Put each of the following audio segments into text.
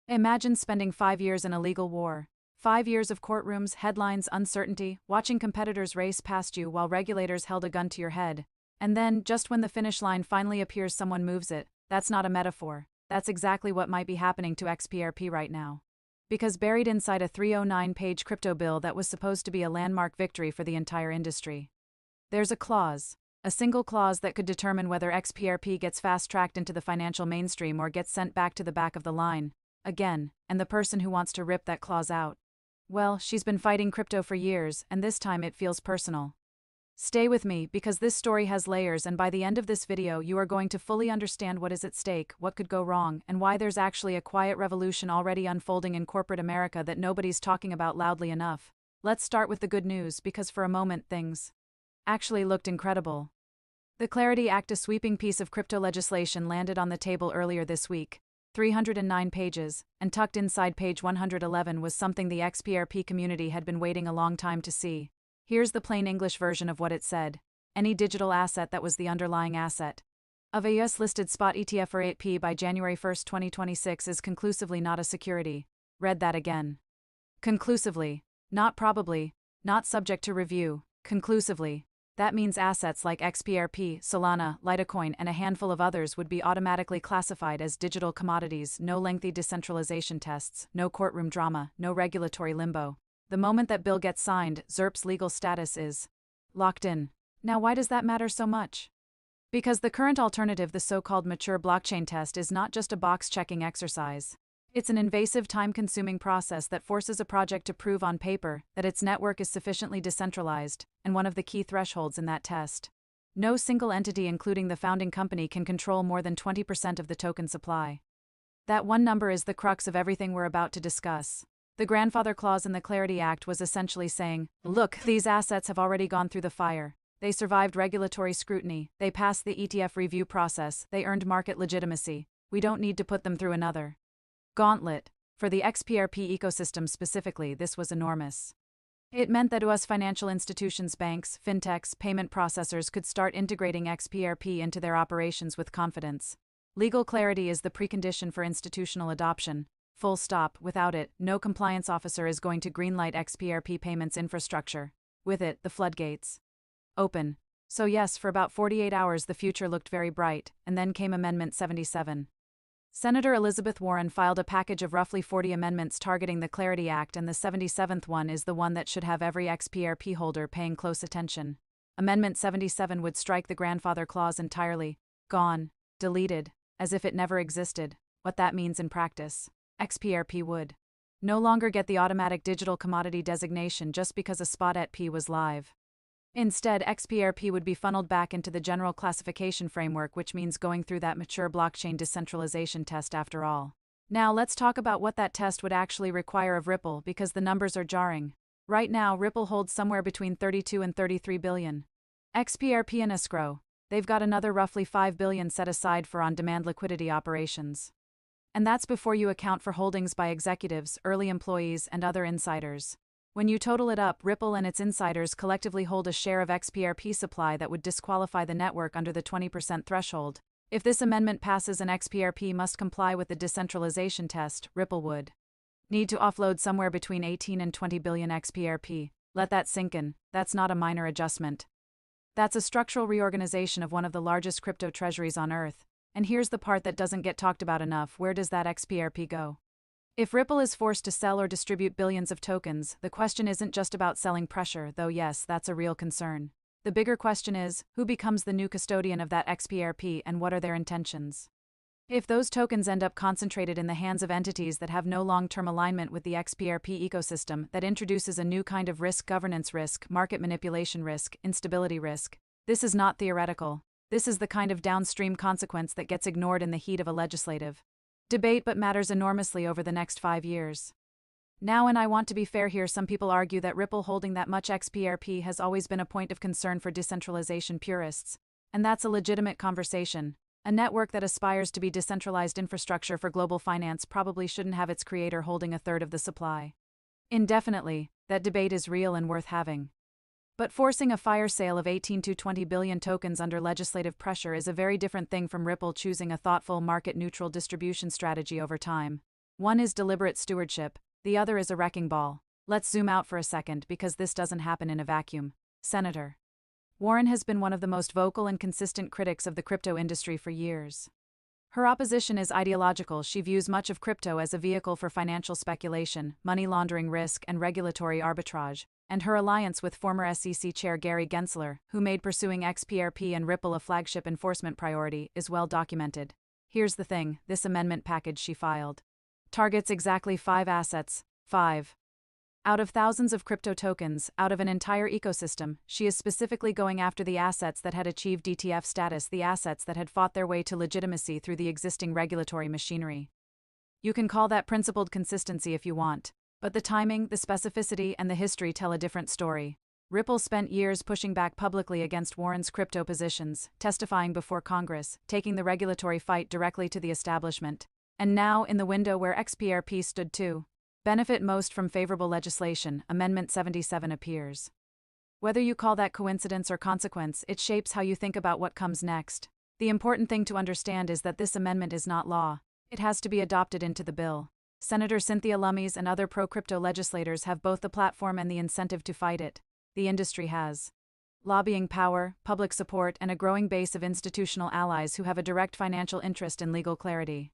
Imagine spending 5 years in a legal war. 5 years of courtrooms, headlines, uncertainty, watching competitors race past you while regulators held a gun to your head. And then, just when the finish line finally appears, someone moves it. That's not a metaphor. That's exactly what might be happening to XRP right now. Because buried inside a 309-page crypto bill that was supposed to be a landmark victory for the entire industry, there's a clause. A single clause that could determine whether XRP gets fast-tracked into the financial mainstream or gets sent back to the back of the line. Again, and the person who wants to rip that clause out, well, she's been fighting crypto for years, and this time it feels personal. Stay with me, because this story has layers, and by the end of this video you are going to fully understand what is at stake, what could go wrong, and why there's actually a quiet revolution already unfolding in corporate America that nobody's talking about loudly enough. Let's start with the good news, because for a moment things actually looked incredible. The Clarity Act, a sweeping piece of crypto legislation, landed on the table earlier this week. 309 pages, and tucked inside page 111 was something the XRP community had been waiting a long time to see. Here's the plain English version of what it said. Any digital asset that was the underlying asset of a US-listed spot ETF or 8P by January 1, 2026 is conclusively not a security. Read that again. Conclusively. Not probably. Not subject to review. Conclusively. That means assets like XRP, Solana, Litecoin, and a handful of others would be automatically classified as digital commodities. No lengthy decentralization tests, no courtroom drama, no regulatory limbo. The moment that bill gets signed, XRP's legal status is locked in. Now, why does that matter so much? Because the current alternative, the so-called mature blockchain test, is not just a box-checking exercise. It's an invasive, time-consuming process that forces a project to prove on paper that its network is sufficiently decentralized, and one of the key thresholds in that test: no single entity, including the founding company, can control more than 20% of the token supply. That one number is the crux of everything we're about to discuss. The grandfather clause in the Clarity Act was essentially saying, look, these assets have already gone through the fire. They survived regulatory scrutiny, they passed the ETF review process, they earned market legitimacy. We don't need to put them through another gauntlet. For the XRP ecosystem specifically, this was enormous. It meant that US financial institutions, banks, fintechs, payment processors could start integrating XRP into their operations with confidence. Legal clarity is the precondition for institutional adoption. Full stop. Without it, no compliance officer is going to greenlight XRP payments infrastructure. With it, the floodgates open. So yes, for about 48 hours the future looked very bright, and then came Amendment 77. Senator Elizabeth Warren filed a package of roughly 40 amendments targeting the Clarity Act, and the 77th one is the one that should have every XRP holder paying close attention. Amendment 77 would strike the grandfather clause entirely. Gone. Deleted. As if it never existed. What that means in practice: XRP would no longer get the automatic digital commodity designation just because a spot ETF was live. Instead, XRP would be funneled back into the general classification framework, which means going through that mature blockchain decentralization test after all. Now let's talk about what that test would actually require of Ripple, because the numbers are jarring. Right now, Ripple holds somewhere between 32 and 33 billion XRP in escrow. They've got another roughly 5 billion set aside for on-demand liquidity operations. And that's before you account for holdings by executives, early employees, and other insiders. When you total it up, Ripple and its insiders collectively hold a share of XRP supply that would disqualify the network under the 20% threshold. If this amendment passes and XRP must comply with the decentralization test, Ripple would need to offload somewhere between 18 and 20 billion XRP. Let that sink in. That's not a minor adjustment. That's a structural reorganization of one of the largest crypto treasuries on Earth. And here's the part that doesn't get talked about enough: where does that XRP go? If Ripple is forced to sell or distribute billions of tokens, the question isn't just about selling pressure, though yes, that's a real concern. The bigger question is, who becomes the new custodian of that XRP, and what are their intentions? If those tokens end up concentrated in the hands of entities that have no long-term alignment with the XRP ecosystem, that introduces a new kind of risk: governance risk, market manipulation risk, instability risk. This is not theoretical. This is the kind of downstream consequence that gets ignored in the heat of a legislative debate but matters enormously over the next 5 years. Now, and I want to be fair here, some people argue that Ripple holding that much XRP has always been a point of concern for decentralization purists. And that's a legitimate conversation. A network that aspires to be decentralized infrastructure for global finance probably shouldn't have its creator holding a third of the supply indefinitely. That debate is real and worth having. But forcing a fire sale of 18 to 20 billion tokens under legislative pressure is a very different thing from Ripple choosing a thoughtful, market-neutral distribution strategy over time. One is deliberate stewardship, the other is a wrecking ball. Let's zoom out for a second because this doesn't happen in a vacuum. Senator Warren has been one of the most vocal and consistent critics of the crypto industry for years. Her opposition is ideological. She views much of crypto as a vehicle for financial speculation, money laundering risk, and regulatory arbitrage, and her alliance with former SEC Chair Gary Gensler, who made pursuing XRP and Ripple a flagship enforcement priority, is well documented. Here's the thing, this amendment package she filed targets exactly 5 assets, 5. Out of thousands of crypto tokens, out of an entire ecosystem, she is specifically going after the assets that had achieved ETF status, the assets that had fought their way to legitimacy through the existing regulatory machinery. You can call that principled consistency if you want, but the timing, the specificity, and the history tell a different story. Ripple spent years pushing back publicly against Warren's crypto positions, testifying before Congress, taking the regulatory fight directly to the establishment. And now, in the window where XRP stood to benefit most from favorable legislation, Amendment 77 appears. Whether you call that coincidence or consequence, it shapes how you think about what comes next. The important thing to understand is that this amendment is not law. It has to be adopted into the bill. Senator Cynthia Lummis and other pro-crypto legislators have both the platform and the incentive to fight it. The industry has lobbying power, public support, and a growing base of institutional allies who have a direct financial interest in legal clarity.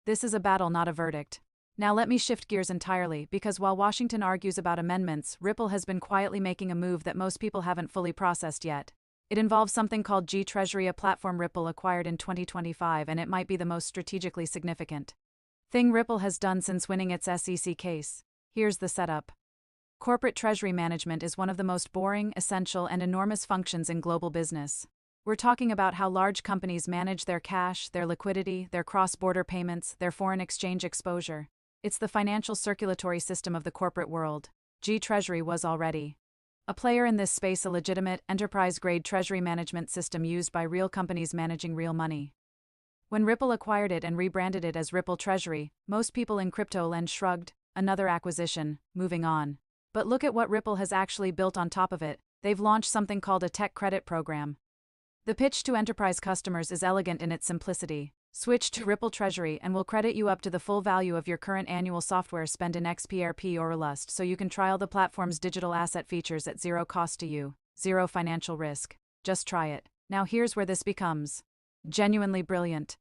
This is a battle, not a verdict. Now let me shift gears entirely, because while Washington argues about amendments, Ripple has been quietly making a move that most people haven't fully processed yet. It involves something called G Treasury, a platform Ripple acquired in 2025, and it might be the most strategically significant thing Ripple has done since winning its SEC case. Here's the setup. Corporate treasury management is one of the most boring, essential, and enormous functions in global business. We're talking about how large companies manage their cash, their liquidity, their cross-border payments, their foreign exchange exposure. It's the financial circulatory system of the corporate world. G Treasury was already a player in this space, a legitimate, enterprise-grade treasury management system used by real companies managing real money. When Ripple acquired it and rebranded it as Ripple Treasury, most people in crypto land shrugged. Another acquisition, moving on. But look at what Ripple has actually built on top of it. They've launched something called a tech credit program. The pitch to enterprise customers is elegant in its simplicity. Switch to Ripple Treasury and we'll credit you up to the full value of your current annual software spend in XRP or RLUSD, so you can trial the platform's digital asset features at zero cost to you, zero financial risk. Just try it. Now here's where this becomes genuinely brilliant.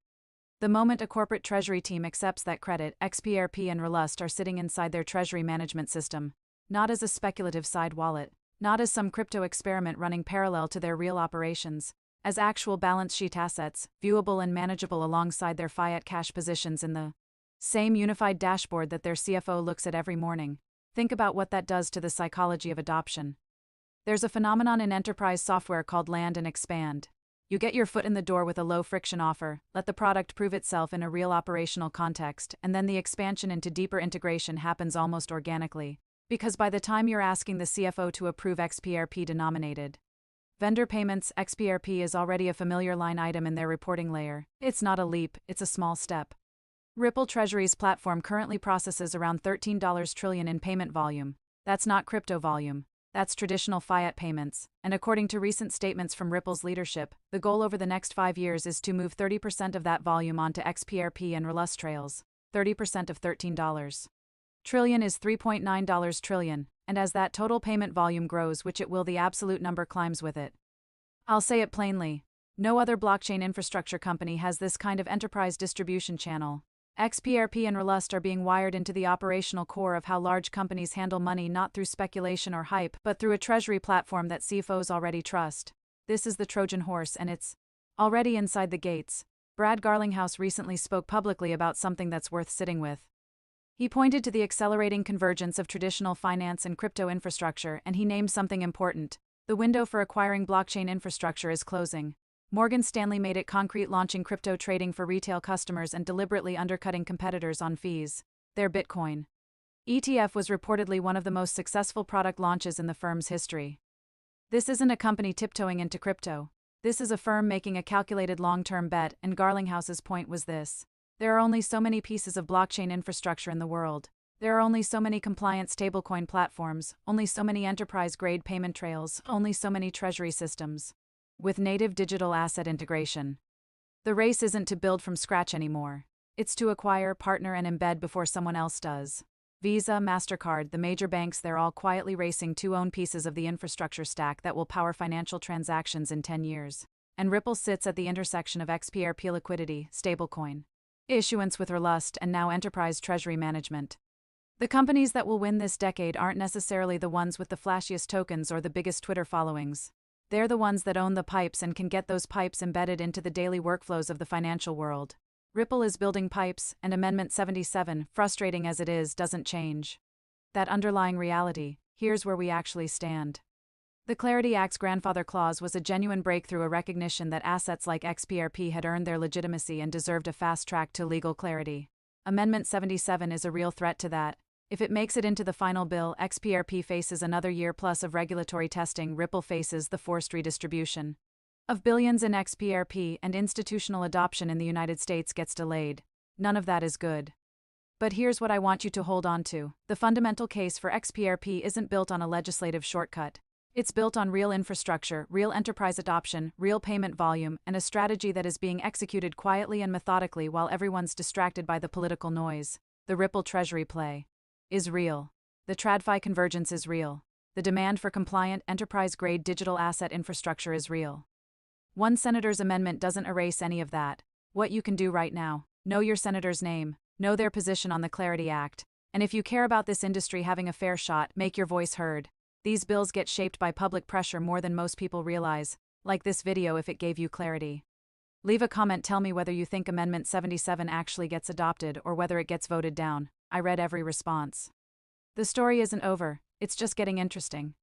The moment a corporate treasury team accepts that credit, XRP and RLUSD are sitting inside their treasury management system, not as a speculative side wallet, not as some crypto experiment running parallel to their real operations, as actual balance sheet assets, viewable and manageable alongside their fiat cash positions in the same unified dashboard that their CFO looks at every morning. Think about what that does to the psychology of adoption. There's a phenomenon in enterprise software called land and expand. You get your foot in the door with a low-friction offer, let the product prove itself in a real operational context, and then the expansion into deeper integration happens almost organically, because by the time you're asking the CFO to approve XRP-denominated vendor payments, XRP is already a familiar line item in their reporting layer. It's not a leap, it's a small step. Ripple Treasury's platform currently processes around $13 trillion in payment volume. That's not crypto volume. That's traditional fiat payments, and according to recent statements from Ripple's leadership, the goal over the next 5 years is to move 30% of that volume onto XRP and RLUSD trails. 30% of $13 trillion is $3.9 trillion, and as that total payment volume grows, which it will, the absolute number climbs with it. I'll say it plainly. No other blockchain infrastructure company has this kind of enterprise distribution channel. XRP and RLUSD are being wired into the operational core of how large companies handle money, not through speculation or hype, but through a treasury platform that CFOs already trust. This is the Trojan horse, and it's already inside the gates. Brad Garlinghouse recently spoke publicly about something that's worth sitting with. He pointed to the accelerating convergence of traditional finance and crypto infrastructure, and he named something important. The window for acquiring blockchain infrastructure is closing. Morgan Stanley made it concrete, launching crypto trading for retail customers and deliberately undercutting competitors on fees. Their Bitcoin ETF was reportedly one of the most successful product launches in the firm's history. This isn't a company tiptoeing into crypto. This is a firm making a calculated long-term bet, and Garlinghouse's point was this. There are only so many pieces of blockchain infrastructure in the world. There are only so many compliant stablecoin platforms, only so many enterprise-grade payment trails, only so many treasury systems with native digital asset integration. The race isn't to build from scratch anymore. It's to acquire, partner, and embed before someone else does. Visa, MasterCard, the major banks, they're all quietly racing to own pieces of the infrastructure stack that will power financial transactions in 10 years. And Ripple sits at the intersection of XRP liquidity, stablecoin issuance with RLUSD, and now enterprise treasury management. The companies that will win this decade aren't necessarily the ones with the flashiest tokens or the biggest Twitter followings. They're the ones that own the pipes and can get those pipes embedded into the daily workflows of the financial world. Ripple is building pipes, and Amendment 77, frustrating as it is, doesn't change that underlying reality. Here's where we actually stand. The Clarity Act's grandfather clause was a genuine breakthrough, a recognition that assets like XRP had earned their legitimacy and deserved a fast track to legal clarity. Amendment 77 is a real threat to that. If it makes it into the final bill, XRP faces another year plus of regulatory testing. Ripple faces the forced redistribution of billions in XRP, and institutional adoption in the United States gets delayed. None of that is good. But here's what I want you to hold on to. The fundamental case for XRP isn't built on a legislative shortcut. It's built on real infrastructure, real enterprise adoption, real payment volume, and a strategy that is being executed quietly and methodically while everyone's distracted by the political noise. The Ripple Treasury play is real. The TradFi convergence is real. The demand for compliant, enterprise-grade digital asset infrastructure is real. One senator's amendment doesn't erase any of that. What you can do right now: know your senator's name, know their position on the Clarity Act, and if you care about this industry having a fair shot, make your voice heard. These bills get shaped by public pressure more than most people realize. Like this video if it gave you clarity. Leave a comment, tell me whether you think Amendment 77 actually gets adopted or whether it gets voted down. I read every response. The story isn't over, it's just getting interesting.